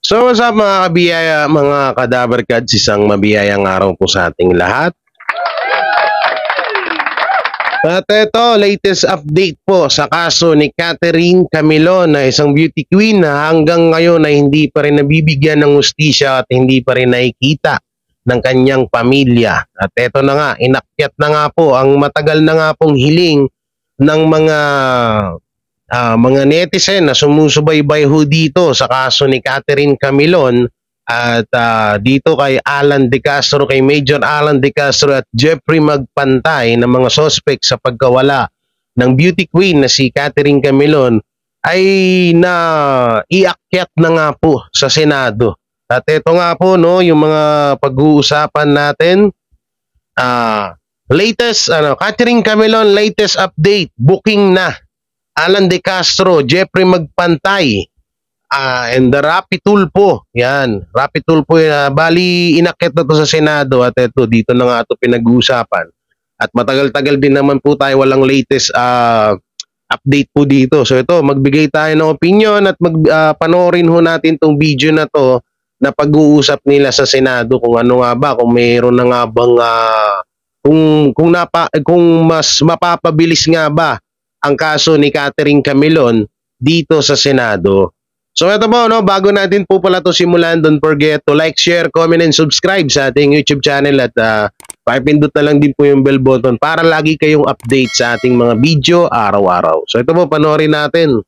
So what's up mga kabiyaya, mga kadabarkads, isang mabiyayang araw po sa ating lahat. At ito, latest update po sa kaso ni Catherine Camilon na isang beauty queen na hanggang ngayon ay hindi pa rin nabibigyan ng hustisya at hindi pa rin nakikita ng kanyang pamilya. At ito na nga, inakyat na nga po ang matagal na nga pong hiling ng mga netizen na sumusubaybay ho dito sa kaso ni Catherine Camilon at dito kay Alan De Castro, kay Major Alan De Castro at Jeffrey Magpantay na mga suspect sa pagkawala ng beauty queen na si Catherine Camilon ay na iakyat na nga po sa Senado. At ito nga po no, yung mga pag-uusapan natin. Latest Catherine Camilon latest update, booking na Alan De Castro, Jeffrey Magpantay, and the Rapi Tulfo. Yan, Rapi Tulfo, bali inakyat na to sa Senado at ito, dito na nga ito pinag-uusapan. At matagal-tagal din naman po tayo walang latest update po dito. So ito, magbigay tayo ng opinion at panoorin ho natin tong video na to na pag-uusap nila sa Senado kung ano nga ba, kung mayroon na nga bang kung mas mapapabilis nga ba ang kaso ni Catherine Camilon dito sa Senado. So ito po, no, bago natin po pala ito simulan, don't forget to like, share, comment, and subscribe sa ating YouTube channel at pakipindot na lang din po yung bell button para lagi kayong update sa ating mga video araw-araw. So ito po, panoorin natin.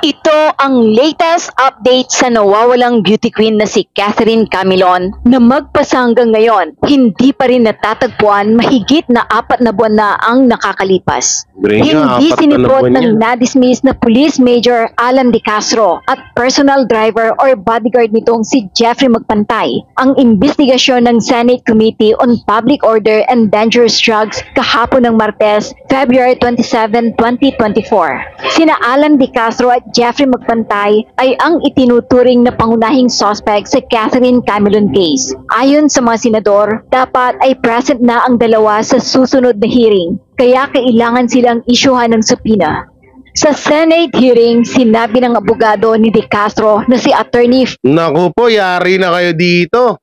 Ito ang latest update sa nawawalang beauty queen na si Catherine Camilon na magpasa hanggang ngayon, hindi pa rin natatagpuan mahigit na 4 na buwan na ang nakakalipas. Hindi sinipot ng na-dismiss na Police Major Alan De Castro at personal driver or bodyguard nitong si Jeffrey Magpantay ang investigasyon ng Senate Committee on Public Order and Dangerous Drugs kahapon ng Martes, February 27, 2024. Sina Alan De Castro at Jeffrey Magpantay ay ang itinuturing na pangunahing suspect sa Catherine Camilon case. Ayon sa mga senador, dapat ay present na ang dalawa sa susunod na hearing, kaya kailangan silang isyuhan ng subpoena. Sa Senate hearing, sinabi ng abogado ni De Castro na si Attorney Naku po, yari na kayo dito.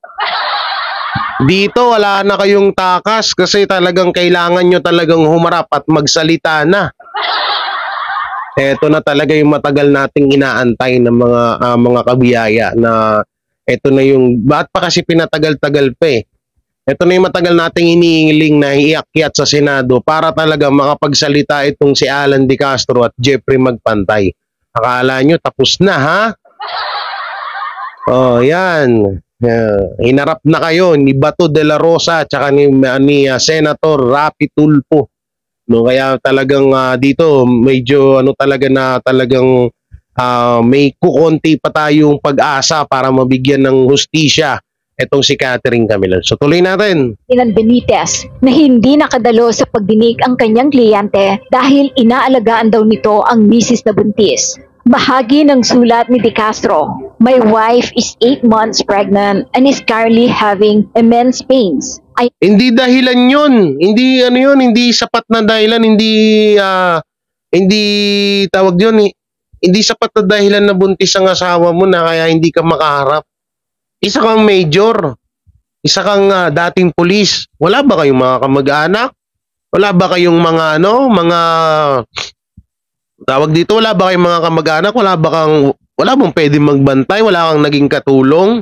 Dito wala na kayong takas kasi talagang kailangan nyo talagang humarap at magsalita na. Ito na talaga yung matagal nating inaantay ng mga kabiyaya na ito na yung, ba't pa kasi pinatagal-tagal pa eh. Ito na yung matagal nating iniingiling na iakyat sa Senado para talaga makapagsalita itong si Alan De Castro at Jeffrey Magpantay. Akala nyo tapos na ha? Oh, yan. Hinarap na kayo ni Bato de la Rosa at saka ni Senator Rapi Tulfo. No, kaya talagang dito medyo talaga na talagang may kukonti pa tayong pag-asa para mabigyan ng hustisya itong si Catherine Camilon. So tuloy natin. Ilan Benitez na hindi nakadalo sa pagdinig ang kanyang kliyente dahil inaalagaan daw nito ang misis na buntis. Bahagi ng sulat ni De Castro, "My wife is 8 months pregnant and is currently having immense pains." Hindi dahilan yun. Hindi yun, hindi sapat na dahilan, hindi tawag yun, hindi sapat na dahilan na buntis ang asawa mo na kaya hindi ka makaharap. Isa kang major, isa kang dating pulis. Wala ba kayong mga kamag-anak? Wala ba kayong mga mga tawag dito, wala ba kayong mga kamag-anak? Wala mong pwedeng magbantay, wala kang naging katulong?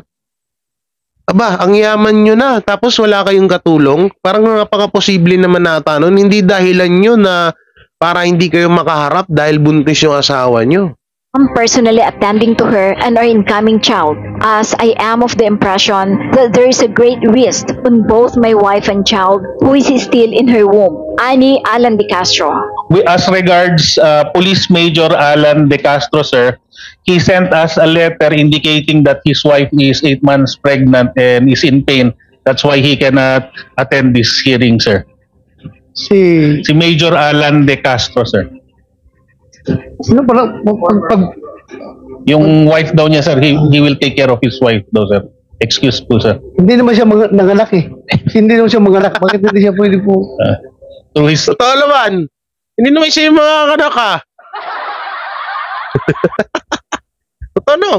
Aba, ang yaman nyo na, tapos wala kayong katulong? Parang napaka-posible naman nata nun. Hindi dahilan nyo na para hindi kayo makaharap dahil buntis yung asawa nyo. I'm personally attending to her and our incoming child, as I am of the impression that there is a great risk on both my wife and child who is still in her womb. Ani Alan De Castro. As regards Police Major Alan De Castro, sir, he sent us a letter indicating that his wife is 8 months pregnant and is in pain. That's why he cannot attend this hearing, sir. Si Major Alan De Castro, sir. Sino pala? Yung wife daw niya, sir, he will take care of his wife daw, sir. Excuse po, sir. Hindi naman siya nanganak eh. Hindi naman siya manganak. Bakit hindi siya pwede po? Totoo naman. Hindi naman siya yung mga anak ka.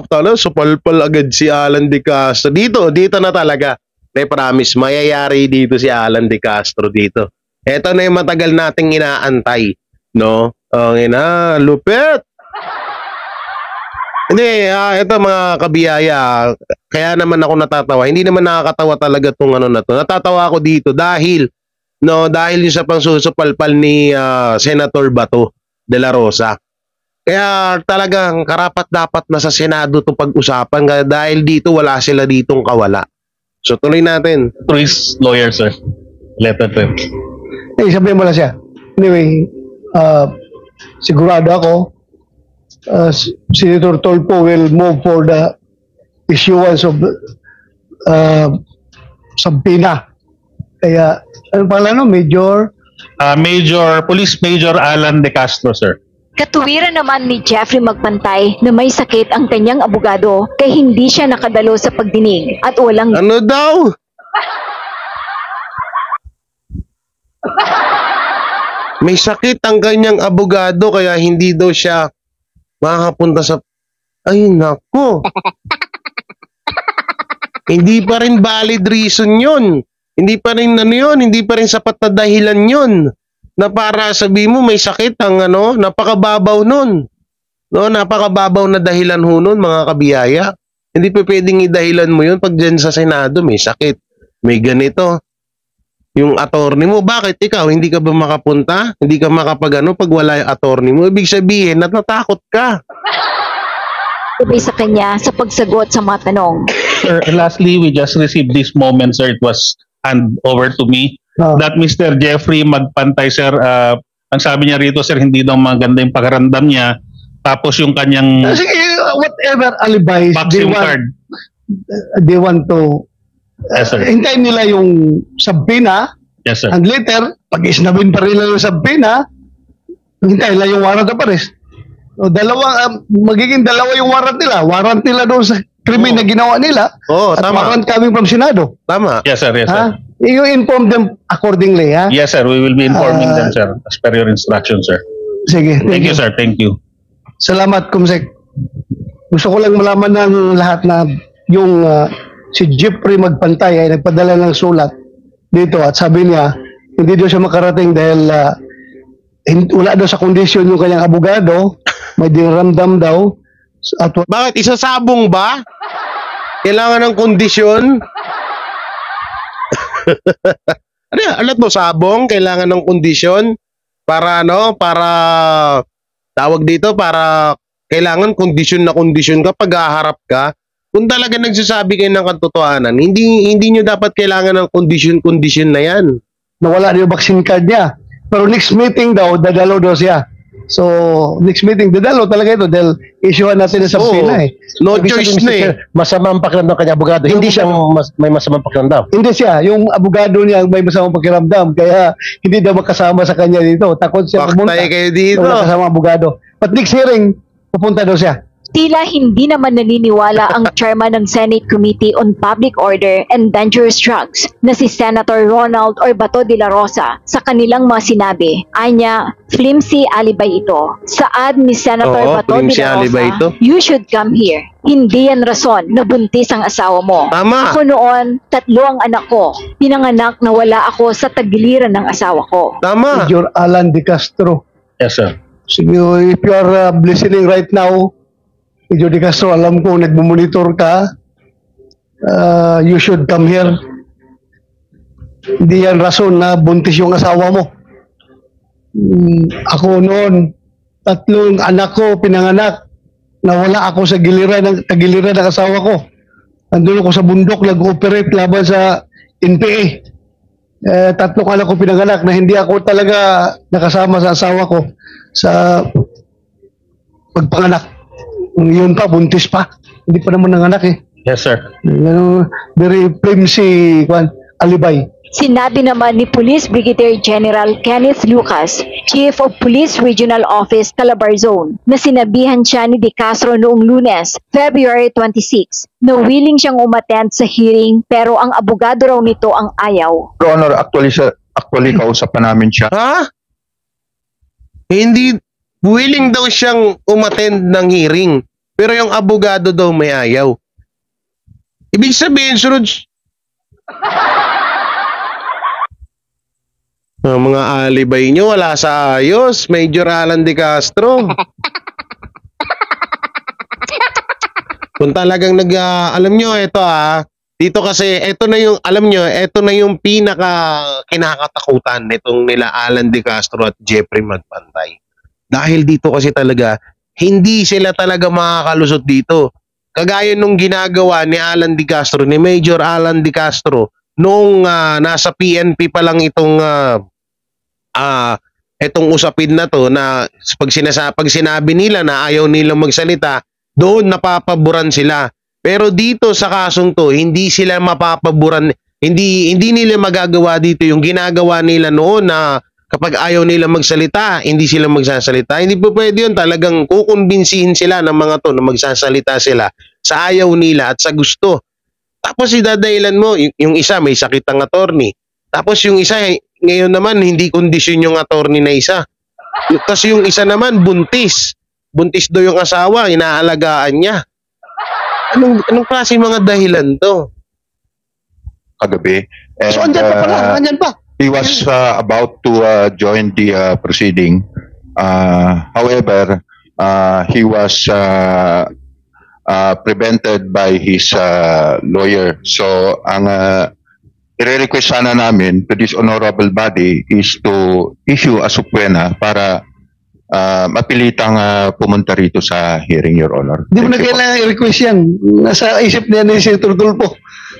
Talo, supalpal agad si Alan De Castro. Dito na talaga. May promise, mayayari dito si Alan De Castro dito. Ito na yung matagal nating inaantay. No? Ang lupit. Hindi, ito mga kabiyaya, kaya naman ako natatawa. Hindi naman nakakatawa talaga tong ano na to. Natatawa ako dito dahil yung sa pangsusupalpal ni Senator Bato de la Rosa. Kaya talagang karapat-dapat na sa Senado to pag-usapan dahil dito wala sila ditong kawala. So tuloy natin. Through his lawyer, sir. Letter to him. Sabihin mo lang siya. Anyway, sigurado ako, Senator Tolpo will move for the issuance of subpoena. Kaya, ano pala no, Police Major Alan De Castro, sir. Katuwiran naman ni Jeffrey Magpantay na may sakit ang kanyang abogado kaya hindi siya nakadalo sa pagdinig at walang Ano daw? May sakit ang kanyang abogado kaya hindi daw siya makakapunta sa... Ay, nako. Hindi pa rin valid reason yun. Hindi pa rin hindi pa rin sapat na dahilan yun. Na para sabihin mo may sakit ang napakababaw nun. No, napakababaw na dahilan ho nun, mga kabiyaya. Hindi pa pwedeng idahilan mo yun pag dyan sa Senado may sakit. May ganito. Yung attorney mo, bakit ikaw hindi ka ba makapunta? Hindi ka pag wala yung attorney mo? Ibig sabihin, natatakot ka. sabay sa kanya sa pagsagot sa mga tanong. Sir, lastly, we just received this moment, sir. It was hand over to me. That Mr. Jeffrey Magpantay, sir, ang sabi niya rito, sir, hindi daw maganda yung pakaramdam niya. Tapos yung kanyang Sige, whatever alibis vaccine card. They want to Yes, sir. hintayin nila yung subpoena. Yes, sir. And later, pag isnabin pa rin nila yung subpoena, hintayin nila yung warrant of arrest. So, magiging dalawa yung warrant nila. Warrant nila doon sa krimen na ginawa nila. Oo, at tama. warrant coming from Senado. Tama. Yes, sir. Yes, sir. Ha? You inform them accordingly, ha? Yes, sir. We will be informing them, sir, as per your instruction, sir. Sige. Thank you, sir. Thank you. Salamat, Kumsek. Gusto ko lang malaman ng lahat na yung si Jeffrey Magpantay ay nagpadala ng sulat dito at sabi niya hindi daw siya makarating dahil wala daw sa kondisyon yung kanyang abogado, may dinaramdam daw at Bakit? Isasabong ba? Kailangan ng kondisyon? Ano to, sabong? Kailangan ng kondisyon? Para para tawag dito, para kailangan kondisyon na kondisyon ka pag haharap ka. Kung talaga nagsasabi kayo ng katotohanan, hindi nyo dapat kailangan ng kondisyon na yan. nawala na yung vaccine card niya. Pero next meeting daw, dadalo daw siya. So, next meeting, dadalo talaga ito dahil issuehan natin sa subpoena eh. No Ibig choice sabihin, na Mr. eh. Chair, masamang pakiramdam kanya abogado. Hindi siya may masamang pakiramdam. Hindi siya, yung abogado niya may masamang pakiramdam kaya hindi daw makasama sa kanya dito. Takot siya pumunta. Paktay kayo dito. Wala kasama abogado. But next hearing, pupunta daw siya. Tila hindi naman naniniwala ang chairman ng Senate Committee on Public Order and Dangerous Drugs na si Senator Ronald Bato de la Rosa sa kanilang mga sinabi. Anya, flimsy alibay ito. Saad ni Senator Oo, Bato de flimsy la alibay ito. Rosa, you should come here. Hindi yan rason na buntis ang asawa mo. Tama. Ako noon, 3 ang anak ko. Pinanganak na wala ako sa tagiliran ng asawa ko. Tama. Major Alan De Castro. Yes, sir. So, if you are listening right now, Major De Castro, alam ko nagmumonitor ka. You should come here. Hindi yan rason na buntis yung asawa mo. Ako noon, 3 anak ko pinanganak. Nawala ako sa tagiliran ng asawa ko. Andun ako sa bundok, nag-operate laban sa NPA. 3 anak ko pinanganak na hindi ako talaga nakasama sa asawa ko sa pagpanganak. Yun pa, buntis pa. Hindi pa naman nanganak eh. Yes, sir. Very flimsy alibay. Sinabi naman ni Police Brigadier General Kenneth Lucas, Chief of Police Regional Office, Calabar Zone, na sinabihan siya ni De Castro noong Lunes, February 26, na willing siyang umattend sa hearing pero ang abogado raw nito ang ayaw. Your Honor, actually kausap pa namin siya. Ha? Hindi, willing daw siyang umattend ng hearing. Pero yung abogado daw may ayaw. Ibig sabihin, sunod... Mga alibay nyo, wala sa ayos. Major Alan De Castro. Kung talagang alam nyo, ito dito kasi, ito na yung, alam nyo, ito na yung pinaka kinakatakutan nitong nila Alan De Castro at Jeffrey Magpantay. Dahil dito kasi talaga, hindi sila talaga makakalusot dito. Kagaya nung ginagawa ni Alan De Castro, ni Major Alan De Castro, nung nasa PNP pa lang itong usapin na to, na pag sinabi nila na ayaw nilang magsalita, doon napapaboran sila. Pero dito sa kasong to, hindi sila mapapaboran, hindi nila magagawa dito yung ginagawa nila noon na kapag ayaw nila magsalita, hindi sila magsasalita. Hindi po pwede yun. Talagang kukumbinsihin sila ng mga to na magsasalita sila sa ayaw nila at sa gusto. Tapos idadahilan mo, yung isa may sakit ang attorney. Tapos yung isa, ngayon naman, hindi kondisyon yung attorney na isa. Tapos yung isa naman, buntis. Buntis daw yung asawa, inaalagaan niya. Anong klase mga dahilan to? Kagabi. And, So, andyan pa pala, andyan pa. he was about to join the proceeding. However, he was prevented by his lawyer. So, ang i-request sana namin to this honorable body is to issue a subpoena para mapilitang pumunta rito sa hearing, Your Honor. Hindi mo na Thank you po. kailangan i-request yan. Nasa isip niya ni Senator Tulfo.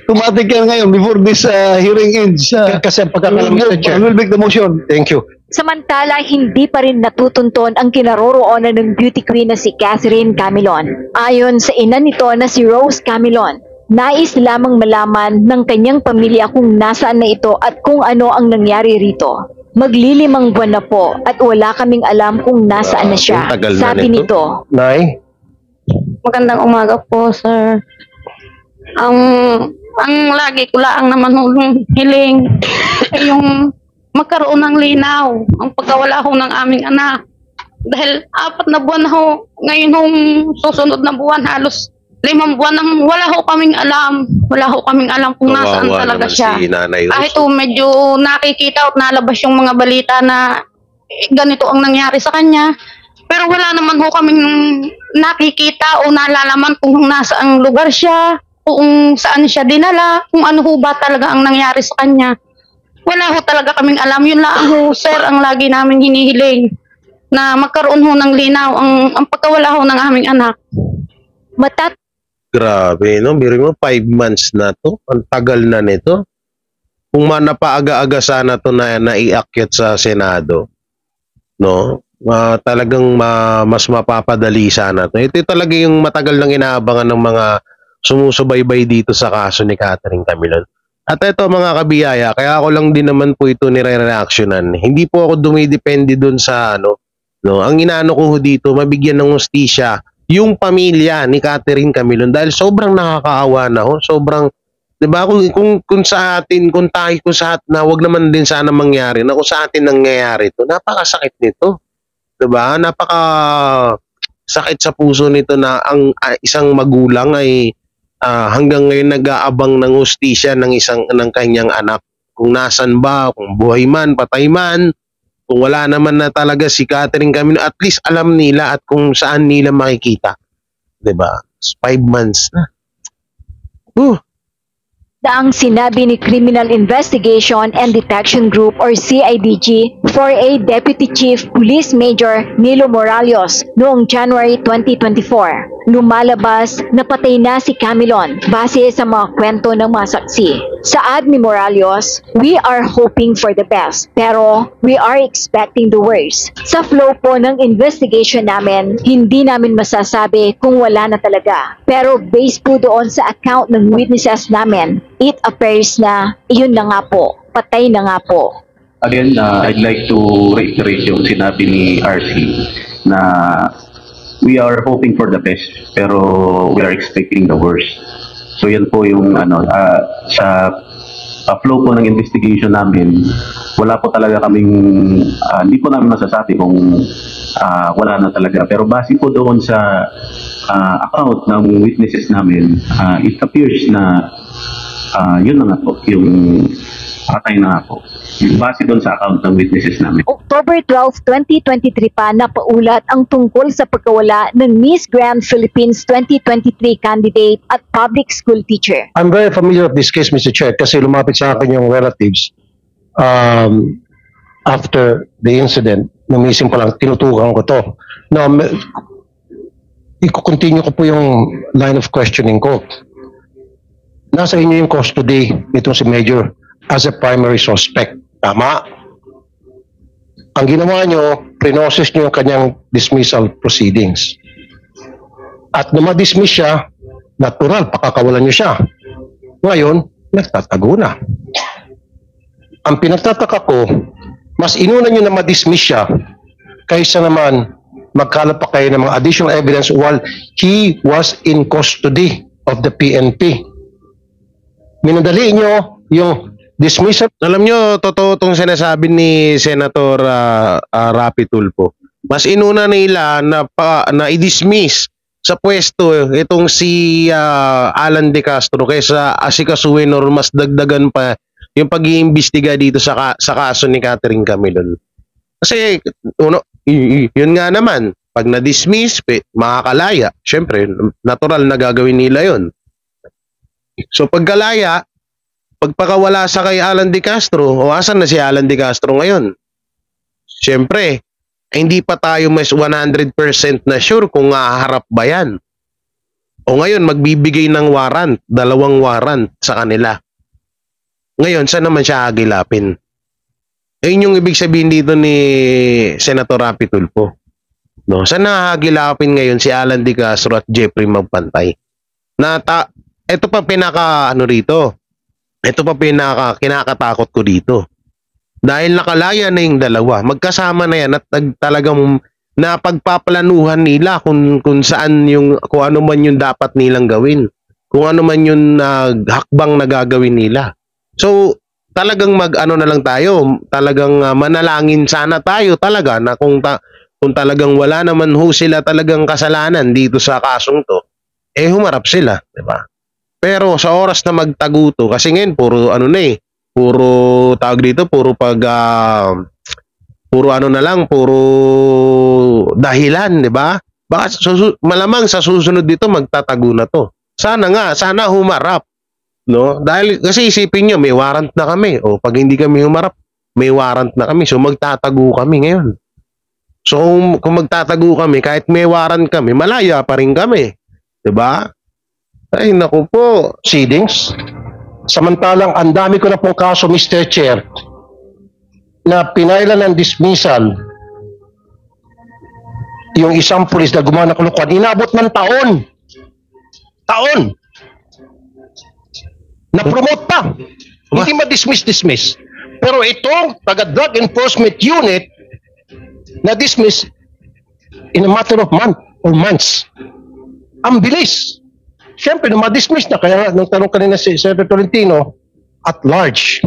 Tumatik yan ngayon before this hearing ends. Kasi ang pagkakalam, Mr. Chair. I will make the motion. Thank you. Samantala, hindi pa rin natutunton ang kinaroroonan ng beauty queen na si Catherine Camilon. Ayon sa ina nito na si Rose Camilon, nais lamang malaman ng kanyang pamilya kung nasaan na ito at kung ano ang nangyari rito. Maglilimang buwan na po at wala kaming alam kung nasaan na siya. Ang tagal na Sabi nito. nito, Nay? Magandang umaga po, sir. Ang lagi ko lang naman hulong hiling ay yung magkaroon ng linaw ang pagkawala ho ng aming anak. Dahil 4 na buwan na ho, ngayon hong susunod na buwan, halos 5 buwan nang wala ho kaming alam. Wala ho kaming alam kung nasaan Kawawa talaga naman siya. si Nanay Rose. Kahit medyo nakikita at nalabas yung mga balita na ganito ang nangyari sa kanya. Pero wala naman ho kaming nakikita o nalalaman kung nasaang lugar siya, kung saan siya dinala, kung ano ho ba talaga ang nangyari sa kanya. Wala ho talaga kaming alam. Yun lang ho, sir, ang lagi namin hinihiling na magkaroon ho ng linaw ang pagkawala ho ng aming anak. Grabe, no? Biro mo, 5 months na to. Ang tagal na nito. Kung napaaga-aga sana to na naiakyat sa Senado, no? Talagang mas mapapadali sana to. Ito talaga yung matagal nang inaabangan ng mga sumusubaybay dito sa kaso ni Catherine Camilon. At ito mga kabiyaya, kaya ako lang din naman po ito nire-reactionan. Hindi po ako dumidepende dun sa no? Ang inaano ko dito, mabigyan ng hustisya yung pamilya ni Catherine Camilon dahil sobrang nakakaawa na ho. Sobrang, 'di ba, kung sa atin, kung sa atin na wag naman din sana mangyari na kung sa atin nangyayari to, napakasakit nito. 'Di ba? Napaka sakit sa puso nito na ang isang magulang ay hanggang ngayon nag-aabang ng hustisya ng kanyang anak. Kung nasan ba, kung buhay man, patay man, kung wala naman na talaga si Catherine Camilon, at least alam nila at kung saan nila makikita. 'Di ba? 5 months na. Ang sinabi ni Criminal Investigation and Detection Group or CIDG for a Deputy Chief Police Major Nilo Morales noong January 2024. Lumalabas na patay na si Camilon base sa mga kwento ng mga saksi. Saad ni Morales, "We are hoping for the best, pero we are expecting the worst." Sa flow po ng investigation namin, hindi namin masasabi kung wala na talaga. Pero based po doon sa account ng witnesses namin, it appears na iyon na nga po, patay na nga po. Again, I'd like to reiterate yung sinabi ni RC na we are hoping for the best pero we are expecting the worst. So yan po yung sa flow po ng investigation namin, wala po talaga kaming, hindi po namin masasabi kung wala na talaga. Pero base po doon sa account ng witnesses namin, it appears na yun na nga po, yung patay na nga po. Base doon sa account ng witnesses namin. October 12, 2023 pa napaulat ang tungkol sa pagkawala ng Miss Grand Philippines 2023 candidate at public school teacher. I'm very familiar with this case, Mr. Chair, kasi lumapit sa akin yung relatives after the incident. Namising pa lang, tinutukan ko to. Now, i-continue ko po yung line of questioning ko. Nasa inyo yung custody nitong si Major as a primary suspect. Tama? Ang ginawa nyo, pre-process nyo yung kanyang dismissal proceedings. At nung ma-dismiss siya, natural, pakakawalan nyo siya. Ngayon, nagtatago na. Ang pinagtataka ko, mas inuna nyo na ma-dismiss siya kaysa naman magkalap pa kayo ng mga additional evidence while he was in custody of the PNP. Minadali nyo yung dismissal. Alam nyo, totoo itong sinasabi ni Senator Rapi Tulfo. Mas inuna nila na i-dismiss sa pwesto itong si Alan De Castro kaysa asikasuhin or mas dagdagan pa yung pag-iimbestiga dito sa kaso ni Catherine Camilon. Kasi, yun nga naman, pag na-dismiss, makakalaya. Siyempre, natural na gagawin nila yun. So, pagkalaya, pagpakawala sa kay Alan De Castro, o asan na si Alan De Castro ngayon? Siyempre, hindi pa tayo mas 100% na sure kung haharap ba yan. O ngayon, magbibigay ng warrant, 2 warrant sa kanila. Ngayon, saan naman siya agilapin? Ayun yung ibig sabihin dito ni Senator Rapi Tulfo. No, saan nahagilapin ngayon si Alan De Castro at Jeffrey Magpantay? Ito pa rito. Ito pa kinakatakot ko dito. Dahil nakalaya na yung dalawa, magkasama na yan at talagang napagpaplanuhan nila kung saan kung ano man yung dapat nilang gawin. Kung ano man yung hakbang na gagawin nila. So, talagang na lang tayo, talagang manalangin sana tayo talaga na kung talagang wala naman ho sila talagang kasalanan dito sa kasong to, humarap sila, di ba? Pero sa oras na magtaguto, kasi ngayon puro puro tawag dito, puro dahilan, di ba? Baka malamang sa susunod dito magtatago na to. Sana humarap, no? Dahil kasi isipin nyo, may warrant na kami. O pag hindi kami humarap, may warrant na kami. So magtatago kami ngayon. So kung magtatago kami, kahit may warrant kami, malaya pa rin kami, di ba? Ay, naku po. Proceedings. Samantalang ang dami ko na pong kaso, Mr. Chair, na pinailan ng dismissal yung isang pulis na gumawa ng kulukuhan, inabot ng taon. Taon. Na-promote pa. Hindi ma-dismiss. Pero itong taga-drug enforcement unit na-dismiss in a matter of months. Ang bilis. Siyempre, nung ma-dismiss na, kaya nung tanong kanina si Senator Tolentino, at large.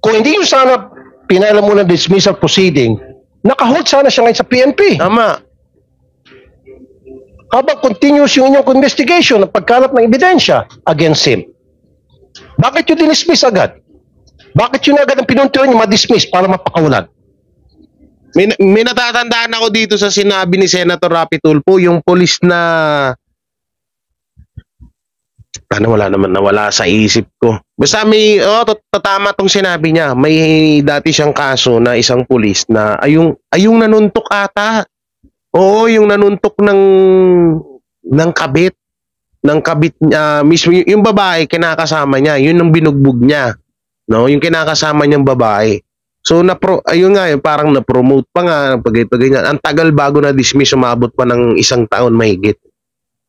Kung hindi yung sana pinailan muna dismissal proceeding, nakahold sana siya ngayon sa PNP. Tama. Habang continuous yung inyong investigation ng pagkalap ng ebidensya against him. Bakit yung dinismiss agad? Bakit yun agad ang pinuntuan yung ma-dismiss para mapakawalan? May natatandaan ako dito sa sinabi ni Senator Rapi Tulfo, yung pulis na nawala sa isip ko. Basta may, tatama tong sinabi niya. May dati siyang kaso na isang pulis na ayung nanuntok ata. Oo, yung nanuntok ng kabit. Ng kabit niya. Mismo yung babae, kinakasama niya. Yun ang binugbog niya. No? Yung kinakasama niyang babae. So, ayun nga, parang na-promote pa nga. Ganyan. Ang tagal bago na-dismiss, umabot pa ng 1 taon mahigit.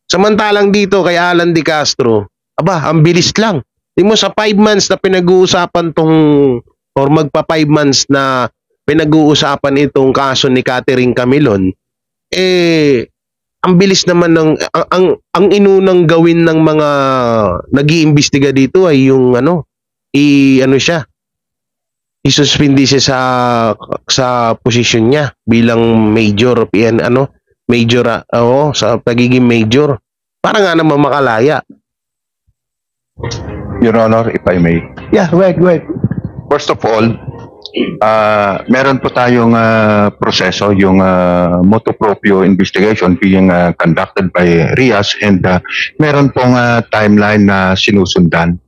Samantalang dito kay Alan De Castro, ang bilis lang. Di mo sa 5 months na pinag-uusapan or magpa 5 months na pinag-uusapan itong kaso ni Catherine Camilon, ang bilis naman ang inunang gawin ng mga nag-iimbestiga dito ay yung ano siya, isuspindi siya sa posisyon niya bilang major, sa pagiging major. Para nga naman makalaya. Your Honor, if I may. Yeah, wait. First of all, meron po tayong proseso, yung motu proprio investigation being conducted by RIAS, and meron pong timeline na sinusundan.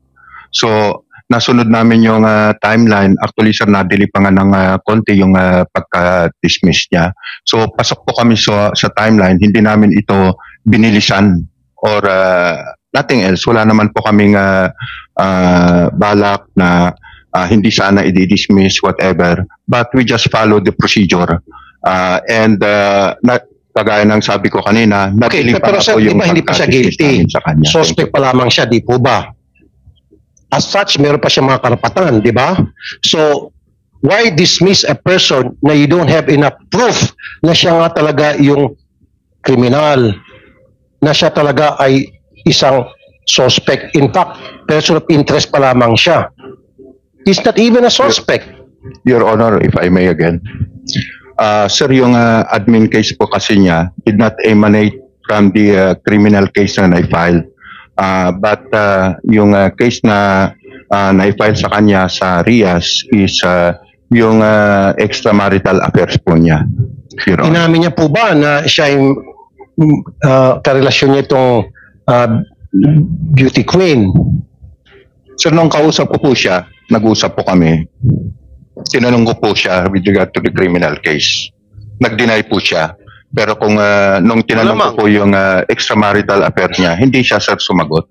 So, nasunod namin yung timeline. Actually, sir, nadili pa nga ng konti yung pagka-dismiss niya. So, pasok po kami sa timeline. Hindi namin ito binilisan or nothing else. Wala naman po kaming balak na hindi sana i-dismiss, whatever. But we just follow the procedure. Kagaya ng sabi ko kanina, Okay, nadili pa pero nga sir, po di yung ba hindi pa siya pagka-dismiss guilty? namin sa kanya. Suspect pa lamang siya, di po ba? As such, meron pa siya mga karapatan, di ba? So, why dismiss a person na you don't have enough proof na siya nga talaga yung kriminal, na siya talaga ay isang suspect. In fact, person of interest pa lamang siya. He's not even a suspect. Your Honor, if I may again. Sir, yung admin case po kasi niya did not emanate from the criminal case na na-file. But yung case na na-file sa kanya sa RIAS is yung extramarital affairs po niya. Your Honor. Inamin niya po ba na siya yung karelasyon niya itong beauty queen? Sir, nung kausap ko po siya, nag-usap po kami, tinanong ko po siya with regard to the criminal case. Nag-deny po siya. Pero kung nung tinanong ko po yung extramarital affair niya, hindi siya, sir, sumagot.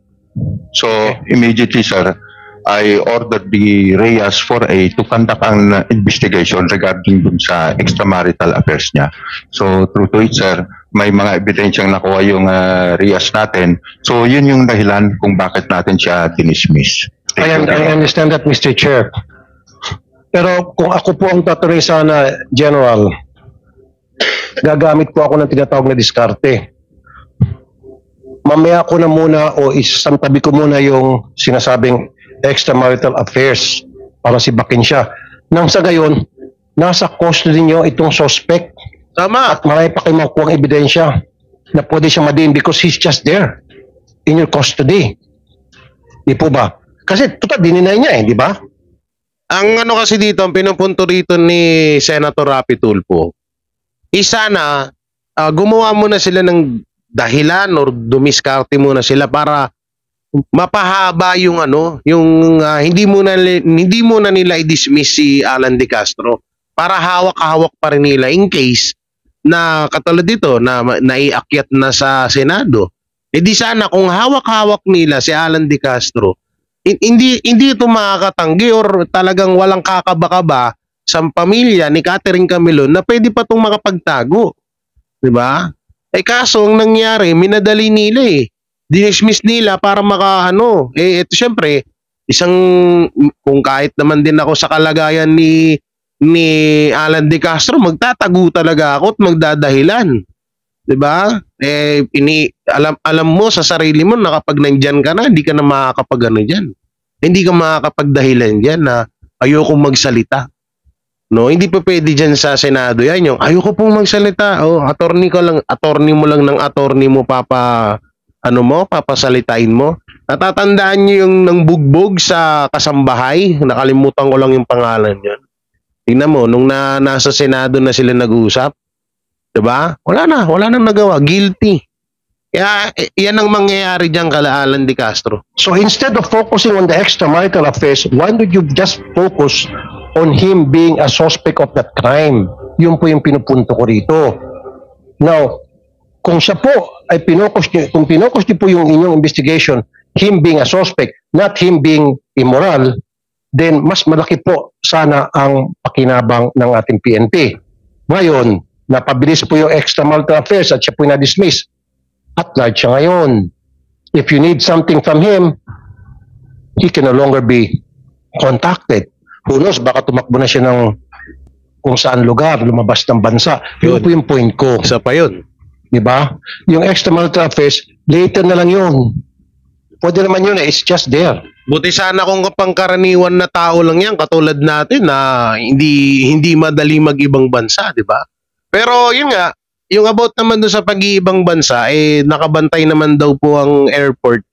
So, immediately, sir, I ordered the RIAS 4A to conduct an investigation regarding dun sa extramarital affairs niya. So, true to it, sir, may mga ebidensyang nakuha yung RIAS natin. So, yun yung dahilan kung bakit natin siya dinismiss. I understand that, Mr. Chair. Pero kung ako po ang tatuloy sana, General, gagamit po ako ng tinatawag na diskarte. Mamaya ko na muna o isasantabi ko muna yung sinasabing extramarital affairs para sibakin siya. Nang sa gayon, nasa custody niyo itong suspect. Tama. At marami pa kayong makukuha ang ebidensya na pwede siya madiin because he's just there in your custody. Di po ba? Kasi total dininay niya di ba? Ang ano kasi dito, ang pinupunto rito ni Senator Rapi Tulfo, sana gumawa muna sila ng dahilan or dumiskarte muna sila para mapahaba yung hindi muna nila i-dismiss si Alan De Castro para hawak-hawak pa rin nila in case na katulad dito na naiakyat na sa Senado. Di sana kung hawak-hawak nila si Alan De Castro, hindi ito makakatanggi or talagang walang kakaba-kaba sa pamilya ni Catherine Camilon na pwede pa itong makapagtago. Diba? Kaso ang nangyari, minadali nila dinismiss nila para ito syempre, kung kahit naman din ako sa kalagayan ni Alan De Castro, magtatago talaga ako at magdadahilan. Diba? Alam mo sa sarili mo na kapag nandyan ka na, hindi ka na makakapag dyan. Hindi ka makakapagdahilan dyan na ayokong magsalita. No, hindi pa pwede dyan sa Senado yan yung ayoko pong magsalita. Attorney mo lang ng attorney mo papasalitain mo. Natatandaan niyo yung nang bugbog sa Kasambahay? Nakalimutan ko lang yung pangalan niyan. Tingnan mo, nung nasa Senado na sila nag-uusap, diba? Wala nang nagawa. Guilty. Kaya yan ang mangyayari dyan kala Alan De Castro. So instead of focusing on the extramarital affairs, why don't you just focus on him being a suspect of that crime? Yun po yung pinupunto ko rito. Now, kung siya po ay kung pinokus niyo po yung inyong investigation, him being a suspect, not him being immoral, then mas malaki po sana ang pakinabang ng ating PNP. Ngayon, napabilis po yung extramarital affairs at siya po na-dismiss. At large siya ngayon. If you need something from him, he can no longer be contacted. Who knows, baka tumakbo na siya ng kung saan lugar, lumabas ng bansa. Yun po yung point ko. Isa pa yun. Diba? Yung extramarital affairs, later na lang yun. Pwede naman yun eh. It's just there. Buti sana kung kapangkaraniwan na tao lang yan, katulad natin na hindi madali mag-ibang bansa, di ba? Pero yun nga, yung about naman doon sa pag-iibang bansa, nakabantay naman daw po ang airport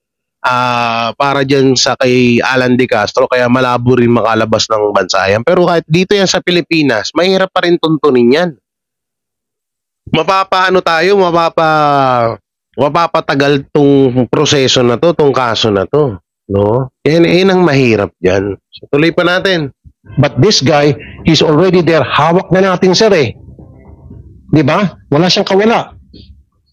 para dyan sa kay Alan De Castro, kaya malabo rin makalabas ng bansa yan. Pero kahit dito yan sa Pilipinas, mahirap pa rin tuntunin yan. Mapapatagal tong proseso na to, tong kaso na to. No? Yan ang mahirap dyan. So, tuloy pa natin. But this guy, he's already there. Hawak na natin, sir eh. Di ba? Wala siyang kawala.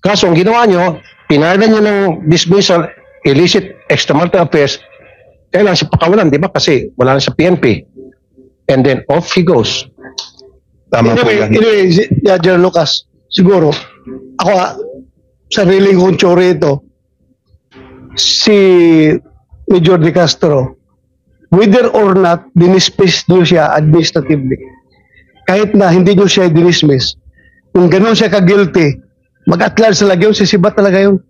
Kaso ang ginawa nyo, pinarlan nyo ng dismissal, illicit extramarital affairs, kailangan siya pakawalan, di ba? Kasi wala na sa PNP. And then off he goes. Tama po yan. Anyway, General Lucas, siguro, ako sariling kong tsure ito, si Major De Castro, whether or not dinismiss nyo siya administratively, kahit na hindi nyo siya dinismiss, kung ganun siya ka-guilty, mag-at-large talaga yun, sisibat talaga yun.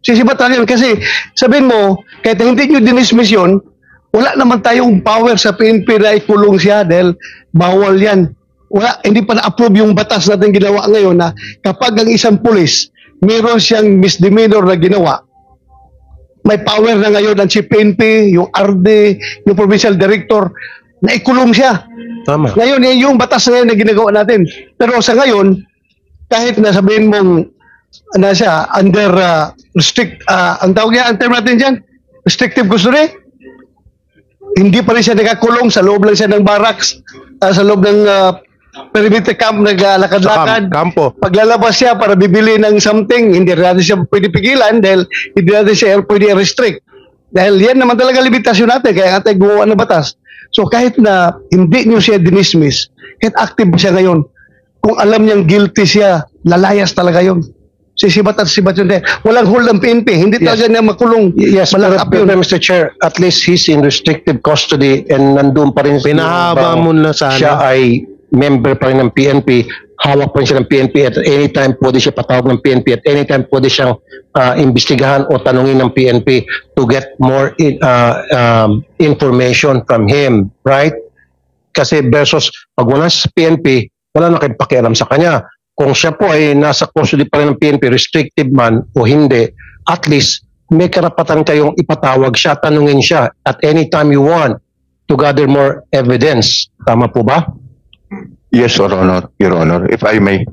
Sisibat talaga yun. Kasi sabihin mo, kahit hindi nyo dinismiss yun, wala naman tayong power sa PNP na ikulong siya dahil bawal yan. Wala, hindi pa na-approve yung batas natin ginawa ngayon na kapag ang isang pulis, meron siyang misdemeanor na ginawa, may power na ngayon ang si PNP, yung RD, yung Provincial Director, na ikulong siya. Tama. Ngayon, yung batas na yun na ginagawa natin. Pero sa ngayon, kahit na sabihin mong siya, under ang tawag niya, ang term natin dyan, restrictive custody, hindi pa rin siya nakakulong, sa loob lang siya ng barracks, sa loob ng perimeter camp, naglalakad-lakad. Kampo. Paglalabas siya para bibili ng something, hindi rin natin siya pwede pigilan dahil hindi natin siya pwede restrict. Dahil yan naman talaga limitasyon natin, kaya natin gumawa ng batas. So kahit na hindi nyo siya dinismiss, kahit active siya ngayon, kung alam niyang guilty siya, lalayas talaga yun. Sisibat at sibat yun. Walang hold ng PNP, hindi talaga niya makulong. Yes, malakap pero yun. Mr. Chair, at least he's in restrictive custody and nandun pa rin. Pinahaba mo na sana. Siya ay member pa rin ng PNP, hawak pa rin siya ng PNP at anytime pwede siya patawag ng PNP at anytime pwede siyang imbestigahan o tanungin ng PNP to get more information from him, right? Kasi versus pag wala sa PNP, wala na kayong pakialam sa kanya. Kung siya po ay nasa custody pa rin ng PNP, restricted man o hindi, at least may karapatan kayong ipatawag siya, tanungin siya at anytime you want to gather more evidence. Tama po ba? Yes, Your Honor, if I may.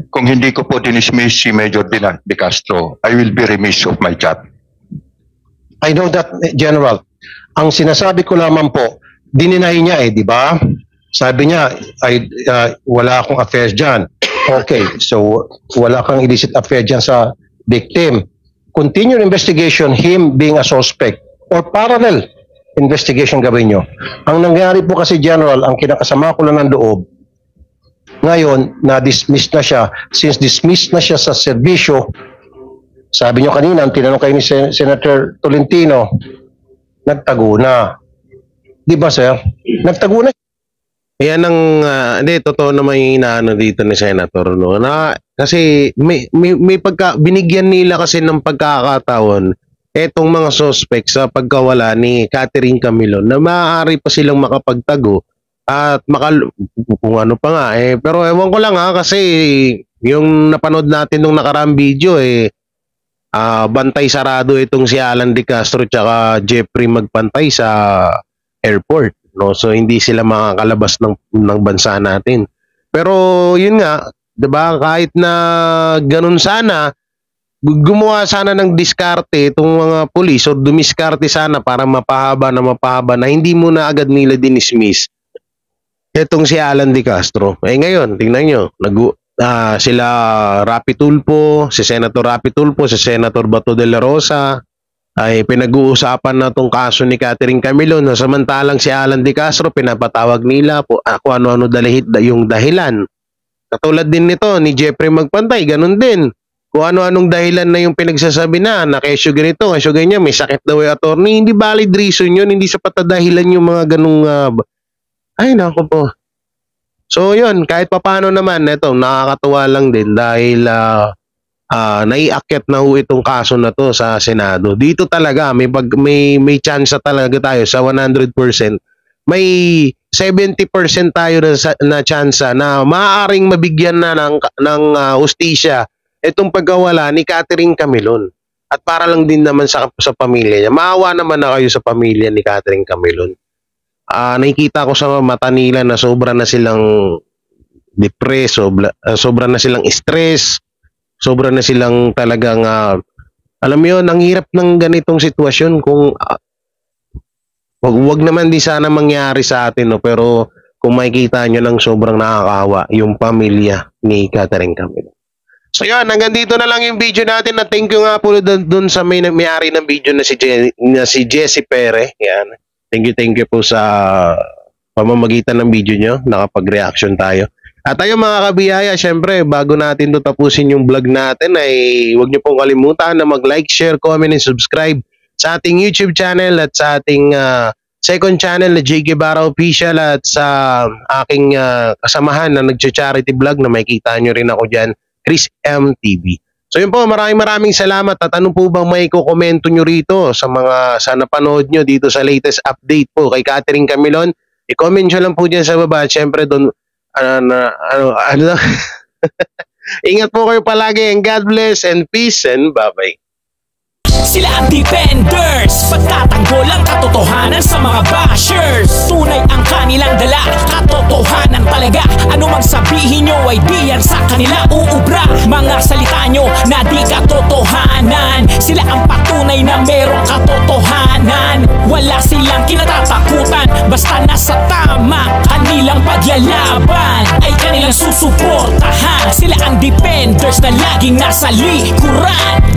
Kung hindi ko po dinismiss si Major De Castro, I will be remiss of my job. I know that, General. Ang sinasabi ko lamang po, dininay niya di ba? Sabi niya, wala akong affairs dyan. Okay, so wala kang illicit affair dyan sa victim. Continue investigation, him being a suspect, or parallel investigation gawin nyo. Ang nangyari po kasi, General, ang kinakasama ko lang ng loob, ngayon, na-dismiss na siya. Since dismiss na siya sa serbisyo, sabi nyo kanina, ang tinanong kayo ni Senator Tolentino, nagtago na. Di ba, sir? Nagtago na. Yan ang, hindi, totoo naman yung inaano dito ni Senator, no? Na, kasi may binigyan nila kasi ng pagkakataon etong mga suspects sa pagkawala ni Catherine Camilon na maaari pa silang makapagtago at kung ano pa nga pero ewan ko lang kasi yung napanood natin nung nakaraang video bantay sarado itong si Alan De Castro tsaka Jeffrey Magpantay sa airport, no? So hindi sila makakalabas ng bansa natin. Pero yun nga, 'di ba, kahit na ganun sana, gumawa sana ng diskarte itong mga pulis o dumiskarte sana para mapahaba na hindi mo na agad nila dinismiss itong si Alan De Castro. Ngayon, tingnan nyo, sila Rapi Tulfo, si Senator Rapi Tulfo, si Senator Bato de la Rosa, ay pinag-uusapan na itong kaso ni Catherine Camilon. Samantalang si Alan De Castro, pinapatawag nila po kung ano-ano yung dahilan. Katulad din nito ni Jeffrey Magpantay, ganun din. Kung ano-anong dahilan na yung pinagsasabi na kesyo ganito, kesyo ganyan, may sakit daw yung attorney, hindi valid reason yun, hindi sapat na dahilan yung mga ganung ay nako po. So yun, kahit papano naman, ito, nakakatuwa lang din dahil naiakyat na ho itong kaso na to sa Senado. Dito talaga may chance talaga tayo sa 100%. May 70% tayo na chance na maaaring mabigyan na ng hustisya itong pagkawala ni Catherine Camilon. At para lang din naman sa pamilya niya. Maawa naman na kayo sa pamilya ni Catherine Camilon. Nakikita ko sa mata nila na sobra na silang depressed, sobra na silang stress, sobra na silang talagang alam mo yun, ang hirap ng ganitong sitwasyon kung wag naman di sana mangyari sa atin, no? Pero kung makikita nyo lang sobrang nakakawa yung pamilya ni Catherine Camilon. So yun, hanggang dito na lang yung video natin, na thank you nga po dun sa may-ari ng video na si Jessie Pere. Yan. Thank you po sa pamamagitan ng video nyo, nakapag-reaction tayo. At ayun mga kabiyaya, syempre bago natin to tapusin yung vlog natin ay huwag nyo pong kalimutan na mag-like, share, comment, and subscribe sa ating YouTube channel at sa ating second channel na J. Guevara Official, at sa aking kasamahan na nag-charity vlog na makikita nyo rin ako dyan, Chris MTV. So yun po, maraming salamat. At ano po bang may kukomento nyo rito sa napanood nyo dito sa latest update po kay Catherine Camilon? I-comment nyo lang po dyan sa baba. Siyempre doon, ingat po kayo palagi, and God bless and peace and bye-bye. Sila ang defenders, pagtatanggol ang katotohanan sa mga bashers. Tunay ang kanilang dala, katotohanan talaga. Ano mang sabihin nyo ay di yan sa kanila uubra. Mga salita nyo na di katotohanan, sila ang patunay na merong katotohanan. Wala silang kinatatakutan, basta nasa tama kanilang paglalaban ay kanilang susuportahan. Sila ang defenders na laging nasa likuran.